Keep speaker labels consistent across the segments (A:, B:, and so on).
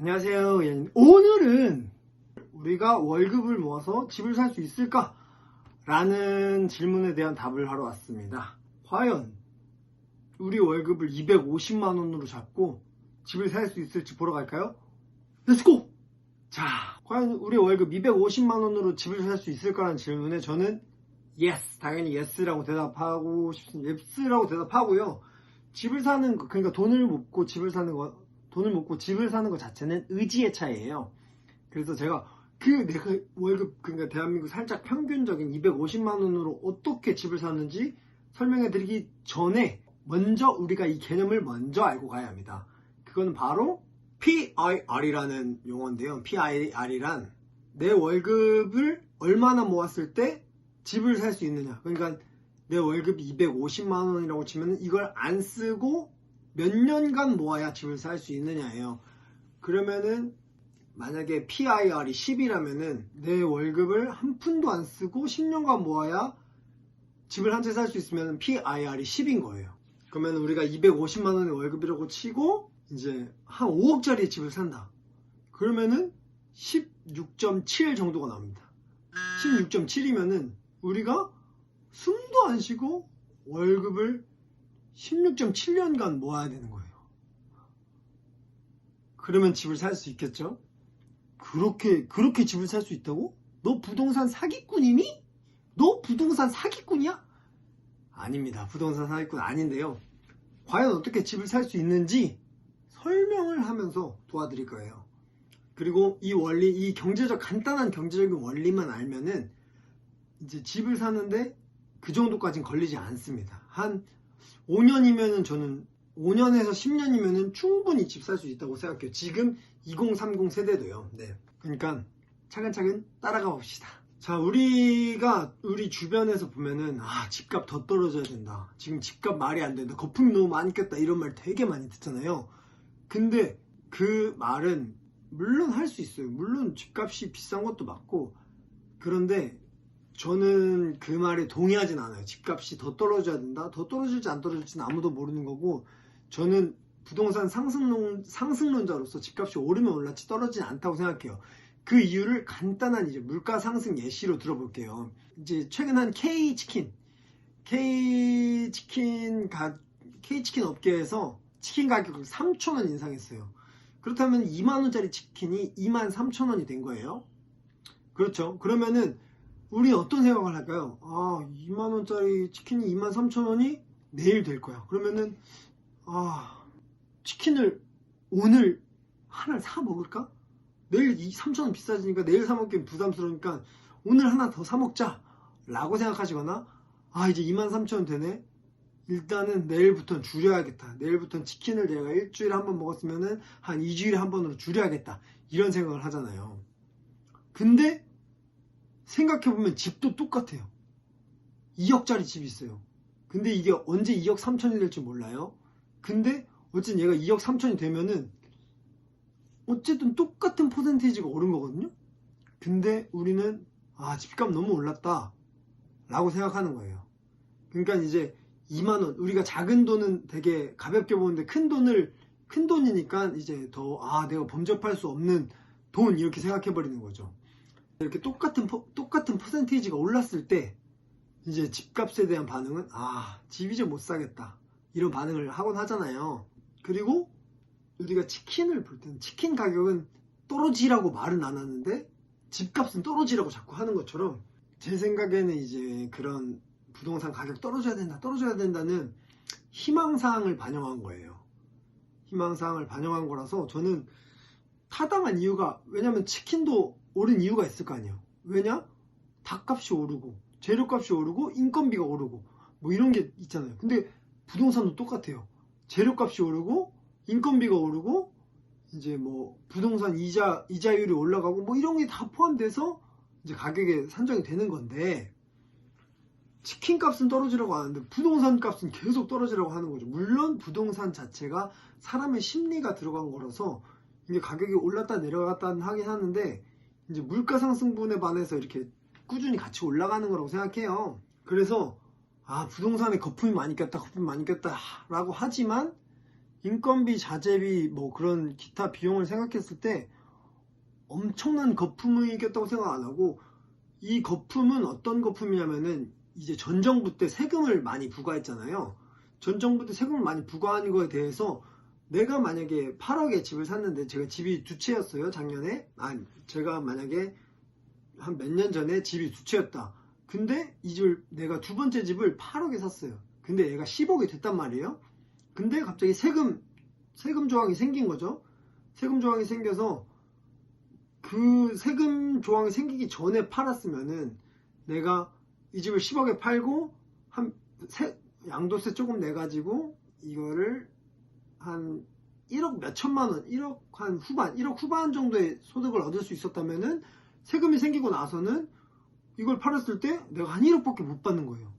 A: 안녕하세요. 오늘은 우리가 월급을 모아서 집을 살 수 있을까? 라는 질문에 대한 답을 하러 왔습니다. 과연 우리 월급을 250만 원으로 잡고 집을 살 수 있을지 보러 갈까요? 렛츠고! 자, 과연 우리 월급 250만 원으로 집을 살 수 있을까라는 질문에 저는 yes, 당연히 yes라고 대답하고 싶습니다. yes라고 대답하고요. 집을 사는 거, 그러니까 돈을 먹고 집을 사는 거 자체는 의지의 차이예요. 그래서 제가 내가 월급, 그러니까 대한민국 살짝 평균적인 250만 원으로 어떻게 집을 사는지 설명해 드리기 전에 먼저 우리가 이 개념을 먼저 알고 가야 합니다. 그건 바로 PIR이라는 용어인데요. PIR이란 내 월급을 얼마나 모았을 때 집을 살 수 있느냐. 그러니까 내 월급이 250만 원이라고 치면 이걸 안 쓰고 몇 년간 모아야 집을 살 수 있느냐예요. 그러면은 만약에 PIR이 10이라면은 내 월급을 한 푼도 안 쓰고 10년간 모아야 집을 한 채 살 수 있으면 PIR이 10인 거예요. 그러면 우리가 250만 원의 월급이라고 치고 이제 한 5억짜리 집을 산다. 그러면은 16.7 정도가 나옵니다. 16.7이면은 우리가 숨도 안 쉬고 월급을 16.7년간 모아야 되는 거예요. 그러면 집을 살 수 있겠죠? 그렇게 집을 살 수 있다고? 너 부동산 사기꾼이니? 너 부동산 사기꾼이야? 아닙니다. 부동산 사기꾼 아닌데요. 과연 어떻게 집을 살 수 있는지 설명을 하면서 도와드릴 거예요. 그리고 이 원리, 이 간단한 경제적인 원리만 알면은 이제 집을 사는데 그 정도까지는 걸리지 않습니다. 한 5년이면은 저는 5년에서 10년이면은 충분히 집 살 수 있다고 생각해요. 지금 2030 세대도요. 네. 그러니까 차근차근 따라가 봅시다. 자, 우리가 우리 주변에서 보면은 집값 더 떨어져야 된다. 지금 집값 말이 안 된다. 거품이 너무 많이 꼈다. 이런 말 되게 많이 듣잖아요. 근데 그 말은 물론 할 수 있어요. 물론 집값이 비싼 것도 맞고, 그런데 저는 그 말에 동의하진 않아요. 집값이 더 떨어져야 된다. 더 떨어질지 안 떨어질지는 아무도 모르는 거고, 저는 부동산 상승론자로서 집값이 오르면 올랐지 떨어지지 않다고 생각해요. 그 이유를 간단한 이제 물가 상승 예시로 들어볼게요. 이제 최근 한 K치킨 업계에서 치킨 가격을 3,000원 인상했어요. 그렇다면 2만원짜리 치킨이 23,000원이 된 거예요. 그렇죠. 그러면은 우리 어떤 생각을 할까요? 2만원짜리 치킨이 23,000원이 내일 될 거야. 그러면은 치킨을 오늘 하나 사 먹을까? 내일 3,000원 비싸지니까 내일 사 먹기엔 부담스러우니까 오늘 하나 더 사 먹자 라고 생각하시거나, 이제 23,000원 되네, 일단은 내일부터는 줄여야겠다. 내일부터는 치킨을 내가 일주일에 한 번 먹었으면은 한 2주일에 한 번으로 줄여야겠다. 이런 생각을 하잖아요. 근데 생각해보면 집도 똑같아요. 2억짜리 집이 있어요. 근데 이게 언제 2억 3천이 될지 몰라요. 근데 어쨌든 얘가 2억 3천이 되면은 어쨌든 똑같은 퍼센테이지가 오른 거거든요. 근데 우리는 집값 너무 올랐다 라고 생각하는 거예요. 그러니까 이제 2만원, 우리가 작은 돈은 되게 가볍게 보는데 큰 돈이니까 이제 더 내가 범접할 수 없는 돈, 이렇게 생각해버리는 거죠. 이렇게 똑같은 퍼센테이지가 올랐을 때 이제 집값에 대한 반응은 집 이제 못 사겠다, 이런 반응을 하곤 하잖아요. 그리고 우리가 치킨을 볼 때는 치킨 가격은 떨어지라고 말은 안 하는데 집값은 떨어지라고 자꾸 하는 것처럼, 제 생각에는 이제 그런 부동산 가격 떨어져야 된다는 희망사항을 반영한 거예요. 희망사항을 반영한 거라서 저는 타당한 이유가, 왜냐면 치킨도 오른 이유가 있을 거 아니에요. 왜냐? 닭값이 오르고 재료값이 오르고 인건비가 오르고 뭐 이런 게 있잖아요. 근데 부동산도 똑같아요. 재료값이 오르고 인건비가 오르고 이제 뭐 부동산 이자율이 올라가고 뭐 이런 게 다 포함돼서 이제 가격에 산정이 되는 건데, 치킨 값은 떨어지라고 하는데 부동산 값은 계속 떨어지라고 하는 거죠. 물론 부동산 자체가 사람의 심리가 들어간 거라서 이게 가격이 올랐다 내려갔다 하긴 하는데, 이제 물가 상승분에 반해서 이렇게 꾸준히 같이 올라가는 거라고 생각해요. 그래서 부동산에 거품이 많이 꼈다 라고 하지만, 인건비, 자재비, 뭐 그런 기타 비용을 생각했을 때 엄청난 거품이겠다고 생각 안 하고, 이 거품은 어떤 거품이냐면은 이제 전 정부 때 세금을 많이 부과했잖아요. 전 정부 때 세금을 많이 부과한 거에 대해서 내가 만약에 8억에 집을 샀는데, 제가 집이 두 채였어요 작년에. 제가 만약에 한 몇 년 전에 집이 두 채였다. 근데 이 집을, 내가 두 번째 집을 8억에 샀어요. 근데 얘가 10억이 됐단 말이에요. 근데 갑자기 세금 조항이 생긴 거죠. 세금 조항이 생겨서, 그 세금 조항이 생기기 전에 팔았으면은 내가 이 집을 10억에 팔고 양도세 조금 내가지고 이거를 한 1억 몇 천만 원, 1억 후반 정도의 소득을 얻을 수 있었다면은, 세금이 생기고 나서는 이걸 팔았을 때 내가 한 1억밖에 못 받는 거예요.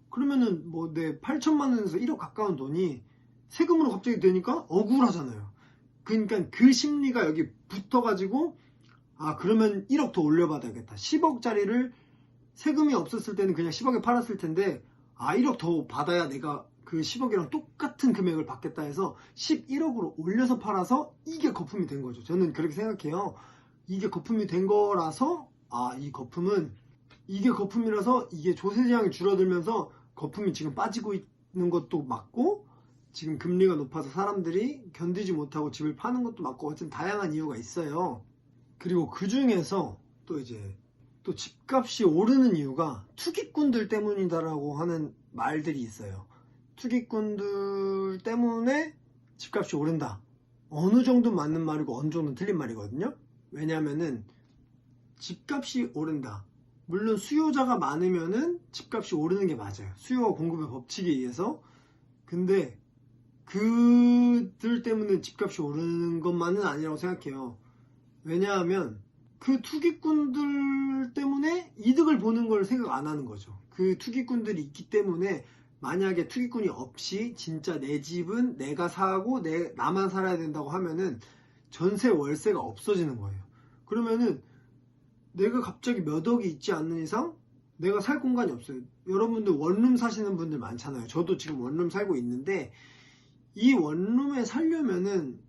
A: 그러면은 뭐 내 8천만 원에서 1억 가까운 돈이 세금으로 갑자기 되니까 억울하잖아요. 그러니까 그 심리가 여기 붙어가지고, 그러면 1억 더 올려받아야겠다. 10억짜리를 세금이 없었을 때는 그냥 10억에 팔았을 텐데, 1억 더 받아야 내가 그 10억이랑 똑같은 금액을 받겠다 해서 11억으로 올려서 팔아서 이게 거품이 된 거죠. 저는 그렇게 생각해요. 이게 거품이 된 거라서, 이게 거품이라서 이게 조세제한이 줄어들면서 거품이 지금 빠지고 있는 것도 맞고, 지금 금리가 높아서 사람들이 견디지 못하고 집을 파는 것도 맞고, 어쨌든 다양한 이유가 있어요. 그리고 그 중에서 또 집값이 오르는 이유가 투기꾼들 때문이다라고 하는 말들이 있어요. 투기꾼들 때문에 집값이 오른다. 어느 정도 맞는 말이고 어느 정도 틀린 말이거든요. 왜냐면은 집값이 오른다. 물론 수요자가 많으면은 집값이 오르는 게 맞아요. 수요와 공급의 법칙에 의해서. 근데 그들 때문에 집값이 오르는 것만은 아니라고 생각해요. 왜냐하면 그 투기꾼들 때문에 이득을 보는 걸 생각 안 하는 거죠. 그 투기꾼들이 있기 때문에, 만약에 투기꾼이 없이 진짜 내 집은 내가 사고 나만 살아야 된다고 하면은 전세 월세가 없어지는 거예요. 그러면은 내가 갑자기 몇 억이 있지 않는 이상 내가 살 공간이 없어요. 여러분들 원룸 사시는 분들 많잖아요. 저도 지금 원룸 살고 있는데, 이 원룸에 살려면은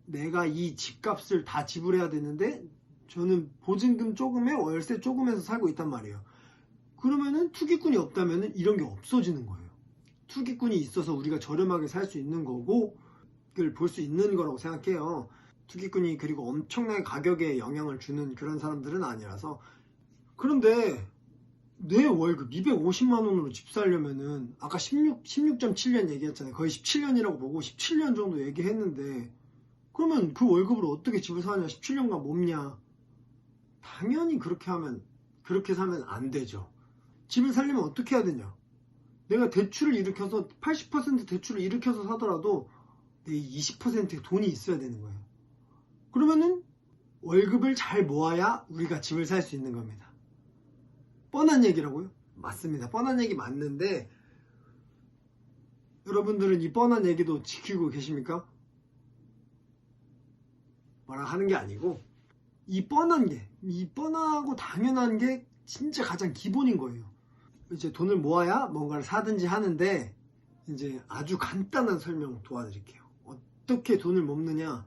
A: 내가 이 집값을 다 지불해야 되는데, 저는 보증금 조금에 월세 조금에서 살고 있단 말이에요. 그러면은 투기꾼이 없다면은 이런 게 없어지는 거예요. 투기꾼이 있어서 우리가 저렴하게 살 수 있는 거고, 그걸 볼 수 있는 거라고 생각해요. 투기꾼이 그리고 엄청나게 가격에 영향을 주는 그런 사람들은 아니라서. 그런데 내 월급 250만 원으로 집 살려면은, 아까 16.7년 얘기했잖아요. 거의 17년이라고 보고 17년 정도 얘기했는데, 그러면 그 월급으로 어떻게 집을 사냐? 17년간 몸냐? 당연히 그렇게 사면 안 되죠. 집을 살려면 어떻게 해야 되냐? 내가 대출을 일으켜서 80% 대출을 일으켜서 사더라도 내 20%의 돈이 있어야 되는 거예요. 그러면은 월급을 잘 모아야 우리가 집을 살 수 있는 겁니다. 뻔한 얘기라고요? 맞습니다. 뻔한 얘기 맞는데, 여러분들은 이 뻔한 얘기도 지키고 계십니까? 뭐라 하는 게 아니고, 이 뻔하고 당연한 게 진짜 가장 기본인 거예요. 이제 돈을 모아야 뭔가를 사든지 하는데, 이제 아주 간단한 설명 도와드릴게요. 어떻게 돈을 모으느냐?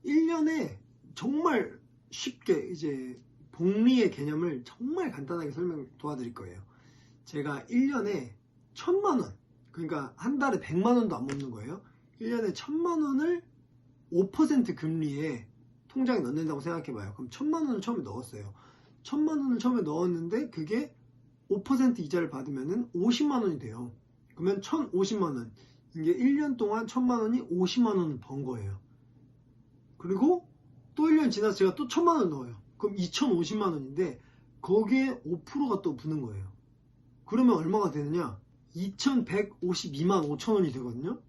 A: 1년에 정말 쉽게 이제 복리의 개념을 정말 간단하게 설명 도와드릴 거예요. 제가 1년에 1,000만 원, 그러니까 한 달에 100만 원도 안 모는 거예요. 1년에 1,000만 원을 5% 금리에 통장에 넣는다고 생각해봐요. 그럼 1,000만 원을 처음에 넣었어요. 1,000만 원을 처음에 넣었는데 그게 5% 이자를 받으면은 50만 원이 돼요. 그러면 1,050만 원. 이게 1년 동안 1,000만 원이 50만 원을 번 거예요. 그리고 또 1년 지나서 제가 또 1,000만 원 넣어요. 그럼 2,050만 원인데 거기에 5%가 또 붙는 거예요. 그러면 얼마가 되느냐? 2,152만 5천 원이 되거든요.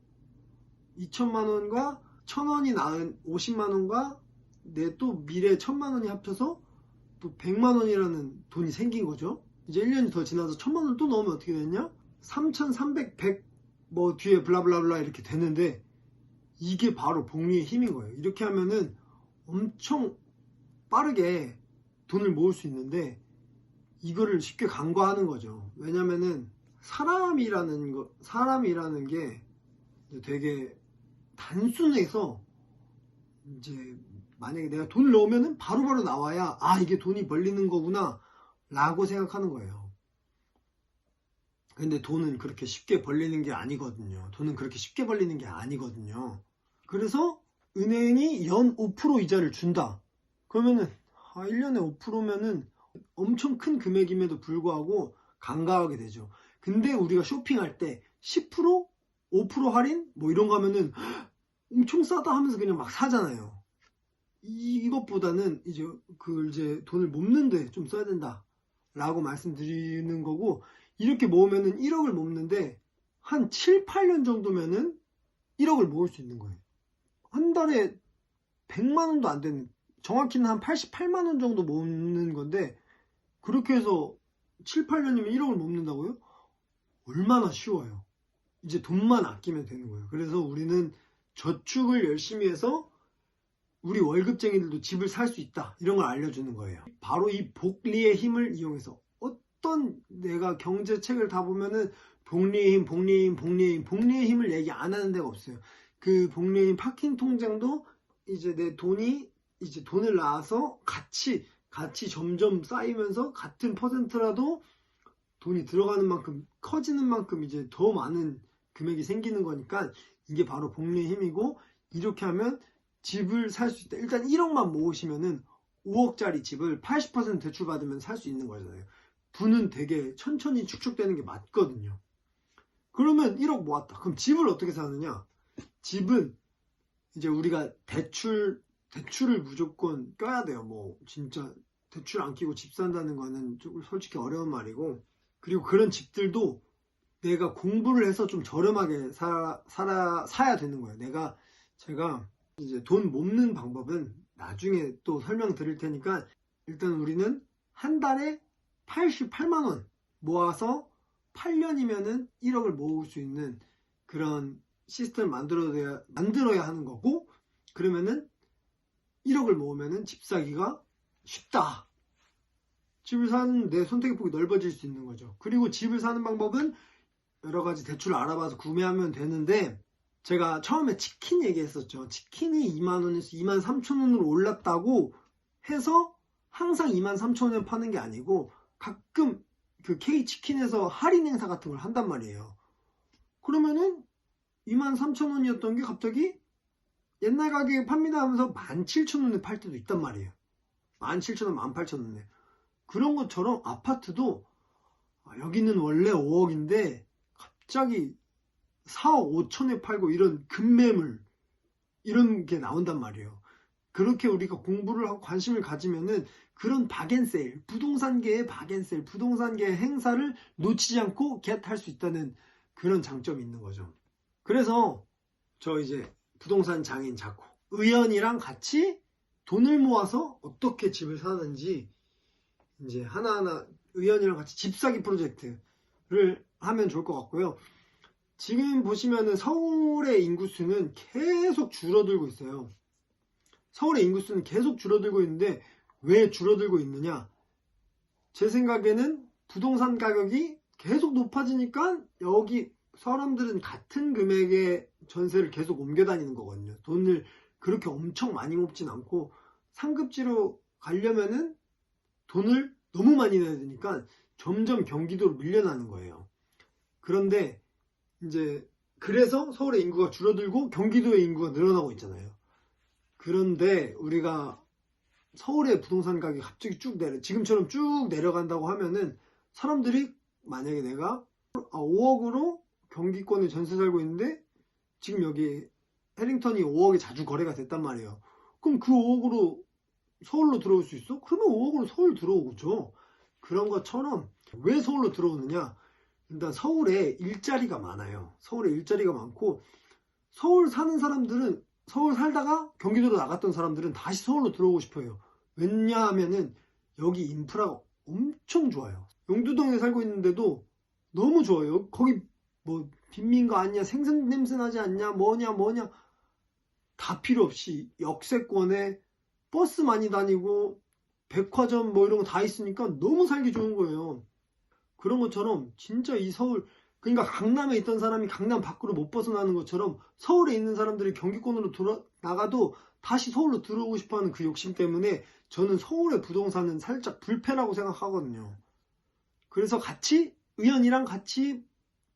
A: 2천만 원과 1,000원이 낳은 50만 원과 내 또 미래 1,000만 원이 합쳐서 또 100만 원이라는 돈이 생긴 거죠. 이제 1년이 더 지나서 1,000만 원을 또 넣으면 어떻게 되냐? 3,300, 100 뭐 뒤에 블라블라블라 이렇게 되는데, 이게 바로 복리의 힘인 거예요. 이렇게 하면은 엄청 빠르게 돈을 모을 수 있는데, 이거를 쉽게 간과하는 거죠. 왜냐면은 사람이라는 게 되게 단순해서 이제 만약에 내가 돈을 넣으면은 바로바로 나와야 아 이게 돈이 벌리는 거구나 라고 생각하는 거예요. 근데 돈은 그렇게 쉽게 벌리는 게 아니거든요. 돈은 그렇게 쉽게 벌리는 게 아니거든요. 그래서 은행이 연 5% 이자를 준다. 그러면은 1년에 5%면은 엄청 큰 금액임에도 불구하고 간과하게 되죠. 근데 우리가 쇼핑할 때 10%? 5% 할인? 뭐 이런 거 하면은 엄청 싸다 하면서 그냥 막 사잖아요. 이것보다는 이제 돈을 모으는데 좀 써야 된다 라고 말씀드리는 거고, 이렇게 모으면은 1억을 모으는데 한 7, 8년 정도면은 1억을 모을 수 있는 거예요. 한 달에 100만 원도 안 되는, 정확히는 한 88만 원 정도 모으는 건데, 그렇게 해서 7, 8년이면 1억을 모는다고요? 얼마나 쉬워요. 이제 돈만 아끼면 되는 거예요. 그래서 우리는 저축을 열심히 해서 우리 월급쟁이들도 집을 살 수 있다, 이런 걸 알려주는 거예요. 바로 이 복리의 힘을 이용해서, 어떤 내가 경제책을 다 보면은 복리의 힘, 복리의 힘, 복리의 힘, 복리의 힘을 얘기 안 하는 데가 없어요. 그 복리의 힘 파킹 통장도 이제 내 돈이 이제 돈을 낳아서 같이 점점 쌓이면서 같은 퍼센트라도 돈이 들어가는 만큼, 커지는 만큼 이제 더 많은 금액이 생기는 거니까 이게 바로 복리의 힘이고, 이렇게 하면 집을 살 수 있다. 일단 1억만 모으시면은 5억짜리 집을 80% 대출 받으면 살 수 있는 거잖아요. 부는 되게 천천히 축적되는 게 맞거든요. 그러면 1억 모았다. 그럼 집을 어떻게 사느냐? 집은 이제 우리가 대출을 무조건 껴야 돼요. 뭐 진짜 대출 안 끼고 집 산다는 거는 좀 솔직히 어려운 말이고, 그리고 그런 집들도 내가 공부를 해서 좀 저렴하게 사야 되는 거예요. 제가 이제 돈 모으는 방법은 나중에 또 설명드릴 테니까, 일단 우리는 한 달에 88만 원 모아서 8년이면은 1억을 모을 수 있는 그런 시스템을 만들어야 하는 거고, 그러면은 1억을 모으면은 집 사기가 쉽다. 집을 사는 내 선택의 폭이 넓어질 수 있는 거죠. 그리고 집을 사는 방법은 여러 가지 대출을 알아봐서 구매하면 되는데, 제가 처음에 치킨 얘기했었죠. 치킨이 2만 원에서 2만 3천 원으로 올랐다고 해서 항상 2만 3천 원에 파는 게 아니고, 가끔 그 K치킨에서 할인 행사 같은 걸 한단 말이에요. 그러면은 2만 3천 원이었던 게 갑자기 옛날 가격에 팝니다 하면서 17,000원에 팔 때도 있단 말이에요. 17,000원, 18,000원에. 그런 것처럼 아파트도 여기는 원래 5억인데 갑자기 4억 5천에 팔고, 이런 급매물, 이런 게 나온단 말이에요. 그렇게 우리가 공부를 하고 관심을 가지면은 그런 박앤세일, 부동산계의 박앤세일, 부동산계의 행사를 놓치지 않고 겟할 수 있다는 그런 장점이 있는 거죠. 그래서 저 이제 부동산 장인 자코 의연이랑 같이 돈을 모아서 어떻게 집을 사는지 이제 하나하나 의연이랑 같이 집 사기 프로젝트를 하면 좋을 것 같고요. 지금 보시면은 서울의 인구수는 계속 줄어들고 있어요. 서울의 인구수는 계속 줄어들고 있는데 왜 줄어들고 있느냐? 제 생각에는 부동산 가격이 계속 높아지니까 여기 사람들은 같은 금액의 전세를 계속 옮겨 다니는 거거든요. 돈을 그렇게 엄청 많이 모으진 않고, 상급지로 가려면은 돈을 너무 많이 내야 되니까 점점 경기도로 밀려나는 거예요. 그런데 이제 그래서 서울의 인구가 줄어들고 경기도의 인구가 늘어나고 있잖아요. 그런데 우리가 서울의 부동산 가격이 갑자기 지금처럼 쭉 내려간다고 하면은 사람들이, 만약에 내가 5억으로 경기권에 전세 살고 있는데 지금 여기 해링턴이 5억에 자주 거래가 됐단 말이에요. 그럼 그 5억으로 서울로 들어올 수 있어? 그러면 5억으로 서울 들어오죠. 그런 것처럼 왜 서울로 들어오느냐? 일단 서울에 일자리가 많아요. 서울에 일자리가 많고, 서울 사는 사람들은, 서울 살다가 경기도로 나갔던 사람들은 다시 서울로 들어오고 싶어요. 왜냐하면은 여기 인프라가 엄청 좋아요. 용두동에 살고 있는데도 너무 좋아요. 거기 뭐 빈민가 아니냐, 생선 냄새 나지 않냐, 뭐냐 다 필요 없이 역세권에 버스 많이 다니고 백화점 뭐 이런 거 다 있으니까 너무 살기 좋은 거예요. 그런 것처럼 진짜 이 서울 그러니까 강남에 있던 사람이 강남 밖으로 못 벗어나는 것처럼 서울에 있는 사람들이 경기권으로 나가도 다시 서울로 들어오고 싶어하는 그 욕심 때문에 저는 서울의 부동산은 살짝 불패라고 생각하거든요. 그래서 의원이랑 같이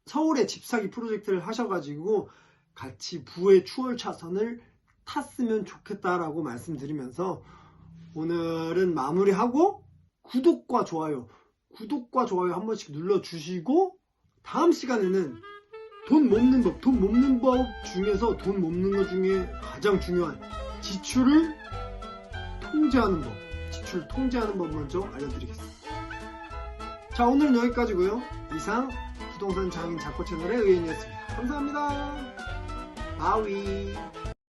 A: 서울에 집 사기 프로젝트를 하셔가지고 같이 부의 추월 차선을 탔으면 좋겠다라고 말씀드리면서 오늘은 마무리하고 구독과 좋아요 한 번씩 눌러주시고 다음 시간에는 돈 모으는 법 중에서 돈 모으는 것 중에 가장 중요한 지출을 통제하는 법 먼저 알려드리겠습니다. 자, 오늘은 여기까지고요. 이상 부동산 장인 작고 채널의 의원이었습니다. 감사합니다. 바위.